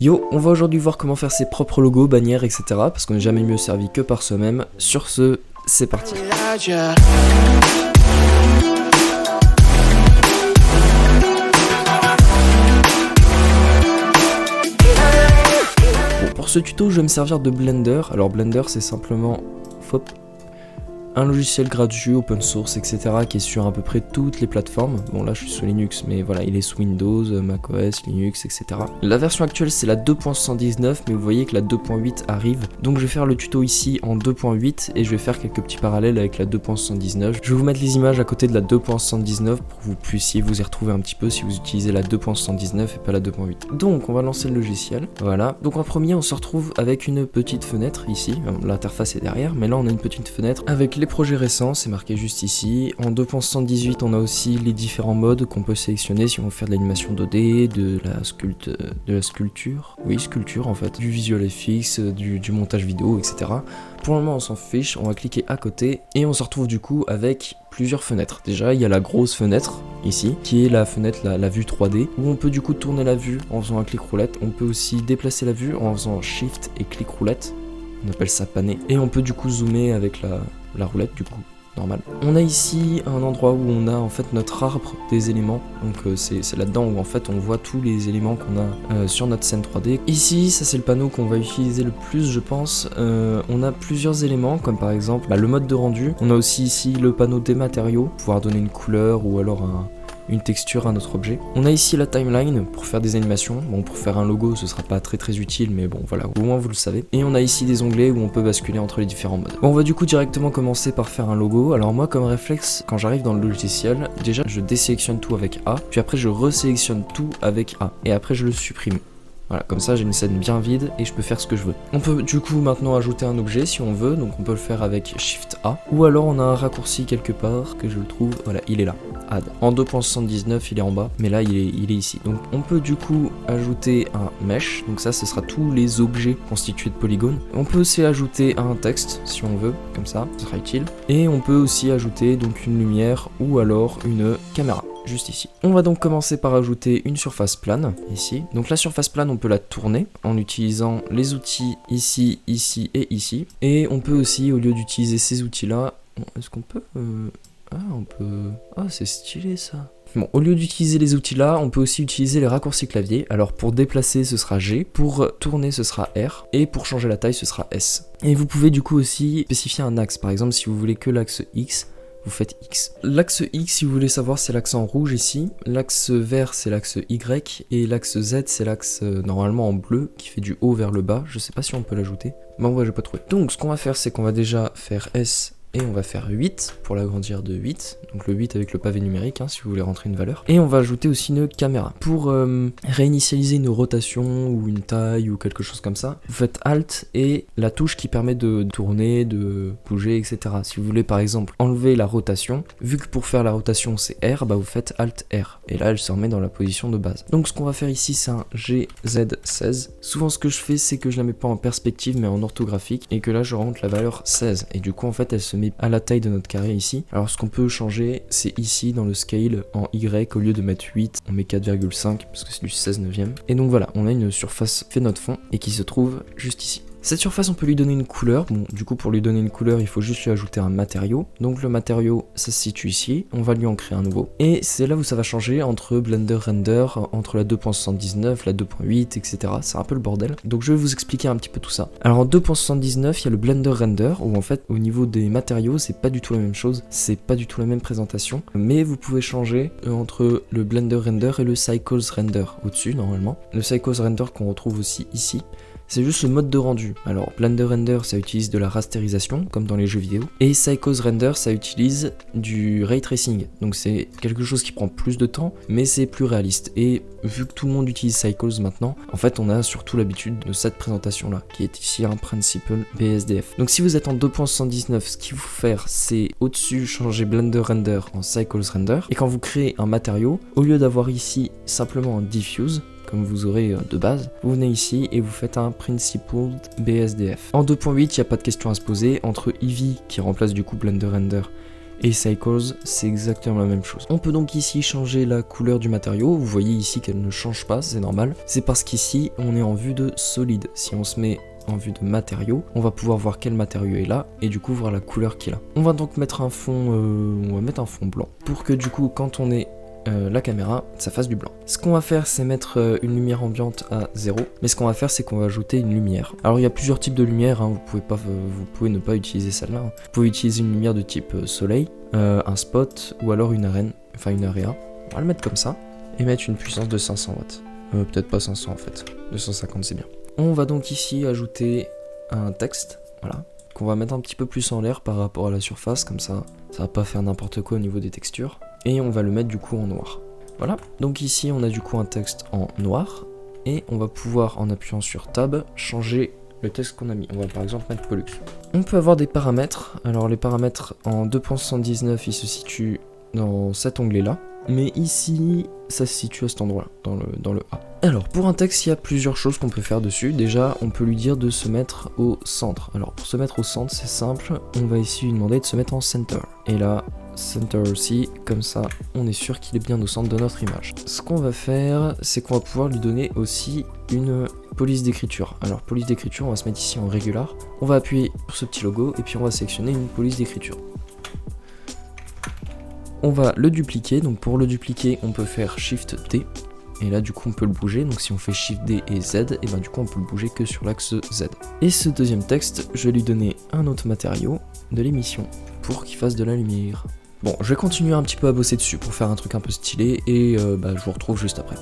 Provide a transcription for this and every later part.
Yo, on va aujourd'hui voir comment faire ses propres logos, bannières, etc. Parce qu'on n'est jamais mieux servi que par soi-même. Sur ce, c'est parti. Bon, pour ce tuto, je vais me servir de Blender. Alors Blender, c'est simplement un logiciel gratuit, open source, etc. qui est sur à peu près toutes les plateformes. Bon là je suis sous Linux, mais voilà, il est sous Windows, macOS, Linux, etc. La version actuelle c'est la 2.119, mais vous voyez que la 2.8 arrive. Donc je vais faire le tuto ici en 2.8 et je vais faire quelques petits parallèles avec la 2.119. Je vais vous mettre les images à côté de la 2.119 pour que vous puissiez vous y retrouver un petit peu si vous utilisez la 2.119 et pas la 2.8. Donc on va lancer le logiciel, voilà. Donc en premier on se retrouve avec une petite fenêtre ici, l'interface est derrière, mais là on a une petite fenêtre avec les projets récents, c'est marqué juste ici. En 2.118 on a aussi les différents modes qu'on peut sélectionner si on veut faire de l'animation 2D, de la sculpture, oui sculpture en fait, du visual FX, du montage vidéo, etc. Pour le moment on s'en fiche, on va cliquer à côté et on se retrouve du coup avec plusieurs fenêtres. Déjà il y a la grosse fenêtre ici qui est la fenêtre, la vue 3D, où on peut du coup tourner la vue en faisant un clic roulette. On peut aussi déplacer la vue en faisant shift et clic roulette, on appelle ça paner, et on peut du coup zoomer avec la roulette du coup, normal. On a ici un endroit où on a en fait notre arbre des éléments, donc c'est là-dedans où en fait on voit tous les éléments qu'on a sur notre scène 3D. Ici, ça c'est le panneau qu'on va utiliser le plus je pense. On a plusieurs éléments comme par exemple le mode de rendu. On a aussi ici le panneau des matériaux, pouvoir donner une couleur ou alors une texture à notre objet. On a ici la timeline pour faire des animations. Bon, pour faire un logo ce sera pas très utile, mais bon voilà, au moins vous le savez. Et on a ici des onglets où on peut basculer entre les différents modes. Bon, on va du coup directement commencer par faire un logo. Alors moi comme réflexe, quand j'arrive dans le logiciel, déjà je désélectionne tout avec A, puis après je resélectionne tout avec A, et après je le supprime. Voilà, comme ça j'ai une scène bien vide et je peux faire ce que je veux. On peut du coup maintenant ajouter un objet si on veut, donc on peut le faire avec Shift A. Ou alors on a un raccourci quelque part que je le trouve, voilà, il est là, Add. En 2.79 il est en bas, mais là il est ici. Donc on peut du coup ajouter un Mesh, donc ça ce sera tous les objets constitués de polygones. On peut aussi ajouter un texte si on veut, comme ça, ce sera utile. Et on peut aussi ajouter donc une lumière ou alors une caméra. Juste ici. On va donc commencer par ajouter une surface plane, ici. Donc la surface plane, on peut la tourner en utilisant les outils ici, ici et ici. Et on peut aussi, au lieu d'utiliser ces outils-là, est-ce qu'on peut... on peut... Ah, c'est stylé ça. Bon, au lieu d'utiliser les outils là, on peut aussi utiliser les raccourcis clavier. Alors pour déplacer, ce sera G, pour tourner, ce sera R, et pour changer la taille, ce sera S. Et vous pouvez du coup aussi spécifier un axe. Par exemple, si vous voulez que l'axe X, vous faites X. L'axe X, si vous voulez savoir, c'est l'axe en rouge ici. L'axe vert, c'est l'axe Y. Et l'axe Z, c'est l'axe normalement en bleu qui fait du haut vers le bas. Je sais pas si on peut l'ajouter. Mais en vrai, j'ai pas trouvé. Donc, ce qu'on va faire, c'est qu'on va déjà faire S. Et on va faire 8 pour l'agrandir de 8, donc le 8 avec le pavé numérique si vous voulez rentrer une valeur. Et on va ajouter aussi une caméra. Pour réinitialiser une rotation ou une taille ou quelque chose comme ça, vous faites Alt et la touche qui permet de tourner, de bouger, etc. Si vous voulez par exemple enlever la rotation, vu que pour faire la rotation c'est R, bah vous faites Alt R. Et là elle se remet dans la position de base. Donc ce qu'on va faire ici c'est un GZ16. Souvent ce que je fais c'est que je la mets pas en perspective mais en orthographique et que là je rentre la valeur 16. Et du coup en fait elle se met à la taille de notre carré ici. Alors ce qu'on peut changer c'est ici dans le scale en Y, au lieu de mettre 8 on met 4,5 parce que c'est du 16 neuvième. Et donc voilà, on a une surface fait notre fond et qui se trouve juste ici. Cette surface on peut lui donner une couleur. Bon du coup pour lui donner une couleur il faut juste lui ajouter un matériau. Donc le matériau ça se situe ici, on va lui en créer un nouveau. Et c'est là où ça va changer entre Blender Render, entre la 2.79, la 2.8 etc. C'est un peu le bordel. Donc je vais vous expliquer un petit peu tout ça. Alors en 2.79 il y a le Blender Render où en fait au niveau des matériaux c'est pas du tout la même chose. C'est pas du tout la même présentation. Mais vous pouvez changer entre le Blender Render et le Cycles Render au-dessus normalement. Le Cycles Render qu'on retrouve aussi ici. C'est juste le mode de rendu. Alors Blender Render ça utilise de la rasterisation comme dans les jeux vidéo, et Cycles Render ça utilise du ray tracing. Donc c'est quelque chose qui prend plus de temps mais c'est plus réaliste. Et vu que tout le monde utilise Cycles maintenant, en fait on a surtout l'habitude de cette présentation là qui est ici un Principle BSDF. Donc si vous êtes en 2.119, ce qu'il faut faire c'est au-dessus changer Blender Render en Cycles Render, et quand vous créez un matériau, au lieu d'avoir ici simplement un diffuse comme vous aurez de base, vous venez ici et vous faites un Principled BSDF. En 2.8, il n'y a pas de question à se poser. Entre Eevee qui remplace du coup Blender Render Et Cycles, c'est exactement la même chose. On peut donc ici changer la couleur du matériau. Vous voyez ici qu'elle ne change pas, c'est normal. C'est parce qu'ici, on est en vue de solide. Si on se met en vue de matériau, on va pouvoir voir quel matériau est là et du coup voir la couleur qu'il a. On va donc mettre un fond, blanc pour que du coup quand on est la caméra, ça fasse du blanc. Ce qu'on va faire, c'est mettre une lumière ambiante à 0, mais ce qu'on va faire, c'est qu'on va ajouter une lumière. Alors il y a plusieurs types de lumière, hein. Vous pouvez ne pas utiliser celle-là. Hein. Vous pouvez utiliser une lumière de type soleil, un spot ou alors une arène, enfin une area. On va le mettre comme ça et mettre une puissance de 500 watts. Peut-être pas 500 en fait, 250 c'est bien. On va donc ici ajouter un texte, voilà, qu'on va mettre un petit peu plus en l'air par rapport à la surface, comme ça va pas faire n'importe quoi au niveau des textures. Et on va le mettre du coup en noir. Voilà, donc ici on a du coup un texte en noir, et on va pouvoir en appuyant sur Tab changer le texte qu'on a mis. On va par exemple mettre Pollux. On peut avoir des paramètres, alors les paramètres en 2.79 ils se situent dans cet onglet là, mais ici ça se situe à cet endroit là, dans le A. Alors pour un texte il y a plusieurs choses qu'on peut faire dessus. Déjà on peut lui dire de se mettre au centre. Alors pour se mettre au centre c'est simple, on va ici lui demander de se mettre en center. Et là center aussi, comme ça on est sûr qu'il est bien au centre de notre image. Ce qu'on va faire c'est qu'on va pouvoir lui donner aussi une police d'écriture. Alors police d'écriture on va se mettre ici en régular, on va appuyer sur ce petit logo et puis on va sélectionner une police d'écriture. On va le dupliquer, donc pour le dupliquer on peut faire Shift D et là du coup on peut le bouger, donc si on fait Shift D et Z, et ben du coup on peut le bouger que sur l'axe Z. Et ce deuxième texte, je vais lui donner un autre matériau de l'émission pour qu'il fasse de la lumière. Bon, je vais continuer un petit peu à bosser dessus pour faire un truc un peu stylé et je vous retrouve juste après.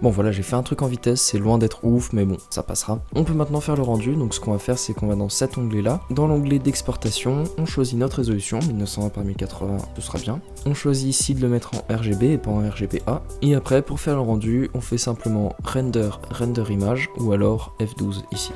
Bon voilà, j'ai fait un truc en vitesse, c'est loin d'être ouf, mais bon, ça passera. On peut maintenant faire le rendu, donc ce qu'on va faire, c'est qu'on va dans cet onglet-là. Dans l'onglet d'exportation, on choisit notre résolution, 1920 par 1080, ce sera bien. On choisit ici de le mettre en RGB et pas en RGBA. Et après, pour faire le rendu, on fait simplement render image, ou alors F12 ici.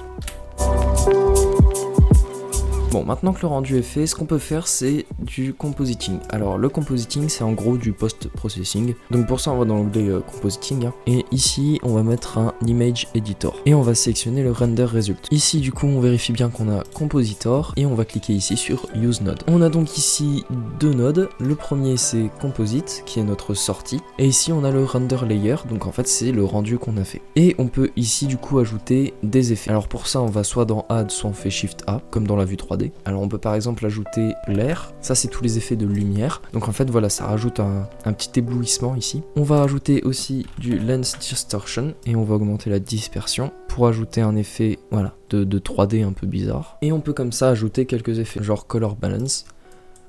Bon, maintenant que le rendu est fait, ce qu'on peut faire c'est du compositing. Alors le compositing c'est en gros du post-processing. Donc pour ça on va dans l'onglet compositing hein. Et ici on va mettre un image editor et on va sélectionner le render result. Ici du coup on vérifie bien qu'on a compositor et on va cliquer ici sur use node. On a donc ici deux nodes. Le premier c'est composite qui est notre sortie et ici on a le render layer, donc en fait c'est le rendu qu'on a fait. Et on peut ici du coup ajouter des effets. Alors pour ça on va soit dans add, soit on fait shift A comme dans la vue 3D. Alors on peut par exemple ajouter l'air, ça c'est tous les effets de lumière, donc en fait voilà ça rajoute un petit éblouissement ici. On va ajouter aussi du lens distortion et on va augmenter la dispersion pour ajouter un effet voilà de 3D un peu bizarre. Et on peut comme ça ajouter quelques effets genre color balance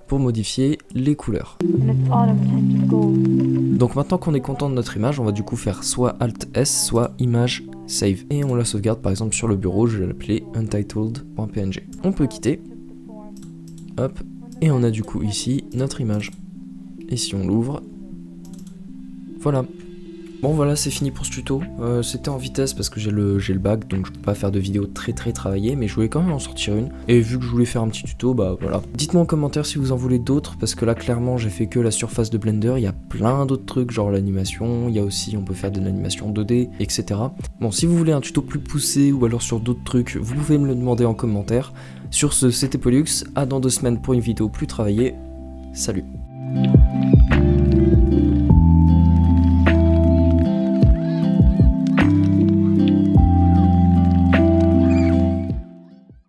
pour modifier les couleurs. Donc maintenant qu'on est content de notre image, on va du coup faire soit Alt S, soit Image Save. Et on la sauvegarde par exemple sur le bureau, je vais l'appeler untitled.png. On peut quitter, hop, et on a du coup ici notre image. Et si on l'ouvre, voilà. Bon voilà, c'est fini pour ce tuto. C'était en vitesse parce que j'ai le bac, donc je peux pas faire de vidéo très travaillée, mais je voulais quand même en sortir une. Et vu que je voulais faire un petit tuto, bah voilà. Dites-moi en commentaire si vous en voulez d'autres, parce que là clairement j'ai fait que la surface de Blender, il y a plein d'autres trucs, genre l'animation, il y a aussi, on peut faire de l'animation 2D, etc. Bon, si vous voulez un tuto plus poussé ou alors sur d'autres trucs, vous pouvez me le demander en commentaire. Sur ce, c'était Pollux, à dans 2 semaines pour une vidéo plus travaillée. Salut.